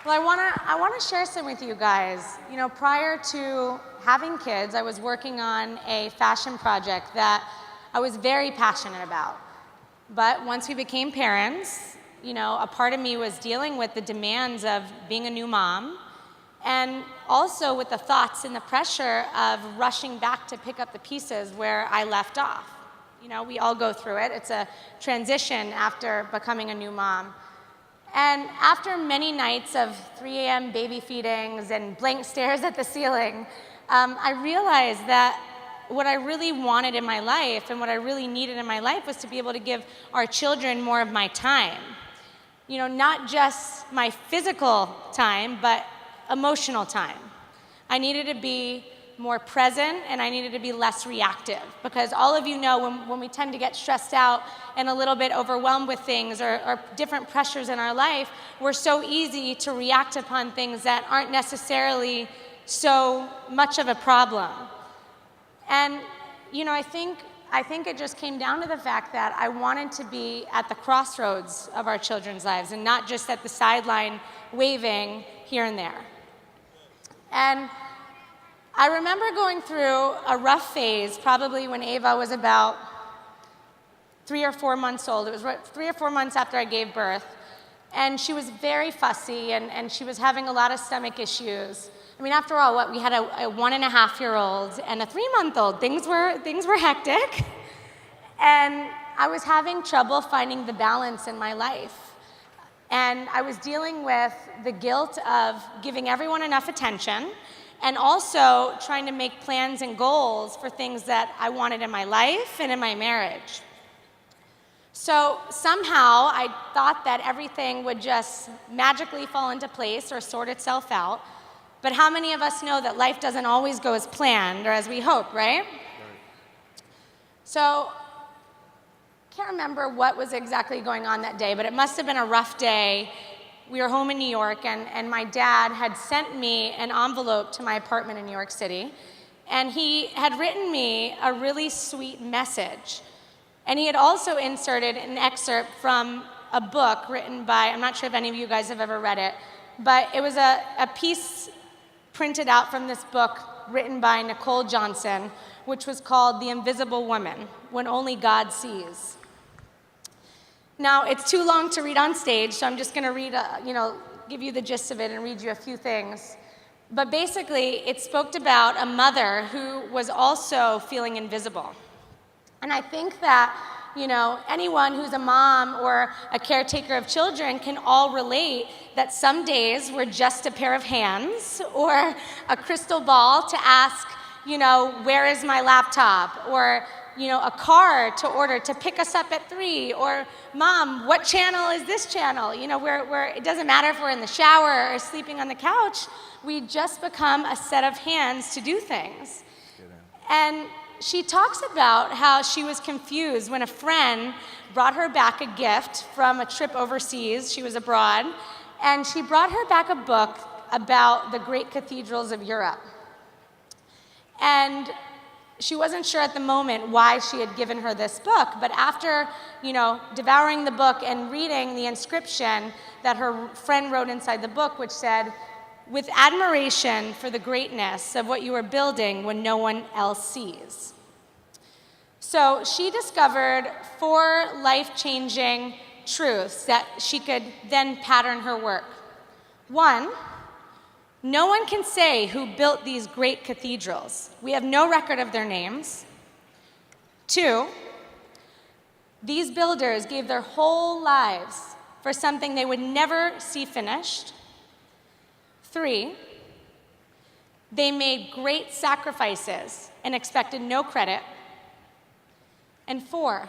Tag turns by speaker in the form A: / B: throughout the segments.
A: Well, I wanna share some with you guys. You know, prior to having kids, I was working on a fashion project that I was very passionate about. But once we became parents, you know, a part of me was dealing with the demands of being a new mom, and also with the thoughts and the pressure of rushing back to pick up the pieces where I left off. You know, we all go through it. It's a transition after becoming a new mom. And after many nights of 3 a.m. baby feedings and blank stares at the ceiling, I realized that what I really wanted in my life and what I really needed in my life was to be able to give our children more of my time. You know, not just my physical time, but emotional time. I needed to be more present, and I needed to be less reactive, because all of you know when we tend to get stressed out and a little bit overwhelmed with things or different pressures in our life, we're so easy to react upon things that aren't necessarily so much of a problem. And you know, I think it just came down to the fact that I wanted to be at the crossroads of our children's lives and not just at the sideline waving here and there. And I remember going through a rough phase, probably when Ava was about 3 or 4 months old. It was 3 or 4 months after I gave birth. And she was very fussy, and she was having a lot of stomach issues. I mean, after all, we had a 1.5-year-old and a 3-month-old. Things were hectic. And I was having trouble finding the balance in my life. And I was dealing with the guilt of giving everyone enough attention, and also trying to make plans and goals for things that I wanted in my life and in my marriage. So somehow I thought that everything would just magically fall into place or sort itself out. But how many of us know that life doesn't always go as planned or as we hope, right? So I can't remember what was exactly going on that day, but it must have been a rough day. We were home in New York, and my dad had sent me an envelope to my apartment in New York City, and he had written me a really sweet message. And he had also inserted an excerpt from a book written by, I'm not sure if any of you guys have ever read it, but it was a piece printed out from this book written by Nicole Johnson, which was called The Invisible Woman, When Only God Sees. Now, it's too long to read on stage, so I'm just going to read, give you the gist of it and read you a few things. But basically, it spoke about a mother who was also feeling invisible. And I think that, you know, anyone who's a mom or a caretaker of children can all relate that some days we're just a pair of hands or a crystal ball to ask, you know, where is my laptop? Or, you know, a car to order to pick us up at 3, or Mom, what channel is this channel? You know, it doesn't matter if we're in the shower or sleeping on the couch, we just become a set of hands to do things. And she talks about how she was confused when a friend brought her back a gift from a trip overseas. She was abroad, and she brought her back a book about the great cathedrals of Europe. And she wasn't sure at the moment why she had given her this book, but after, you know, devouring the book and reading the inscription that her friend wrote inside the book, which said, "With admiration for the greatness of what you are building when no one else sees." So she discovered 4 life-changing truths that she could then pattern her work. 1, no one can say who built these great cathedrals. We have no record of their names. 2, these builders gave their whole lives for something they would never see finished. 3, they made great sacrifices and expected no credit. And 4,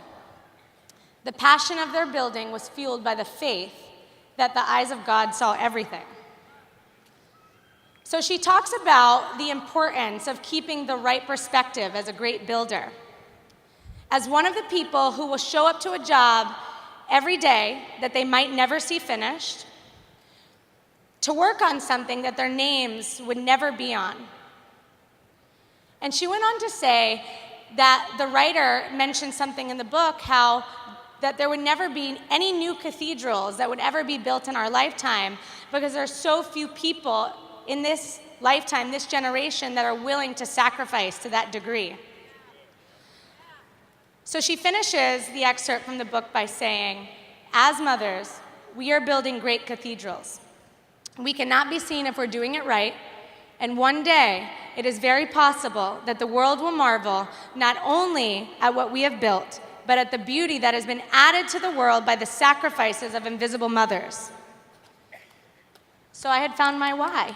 A: the passion of their building was fueled by the faith that the eyes of God saw everything. So she talks about the importance of keeping the right perspective as a great builder. As one of the people who will show up to a job every day that they might never see finished, to work on something that their names would never be on. And she went on to say that the writer mentioned something in the book, how that there would never be any new cathedrals that would ever be built in our lifetime because there are so few people in this lifetime, this generation, that are willing to sacrifice to that degree. So she finishes the excerpt from the book by saying, as mothers, we are building great cathedrals. We cannot be seen if we're doing it right, and one day it is very possible that the world will marvel not only at what we have built, but at the beauty that has been added to the world by the sacrifices of invisible mothers. So I had found my why.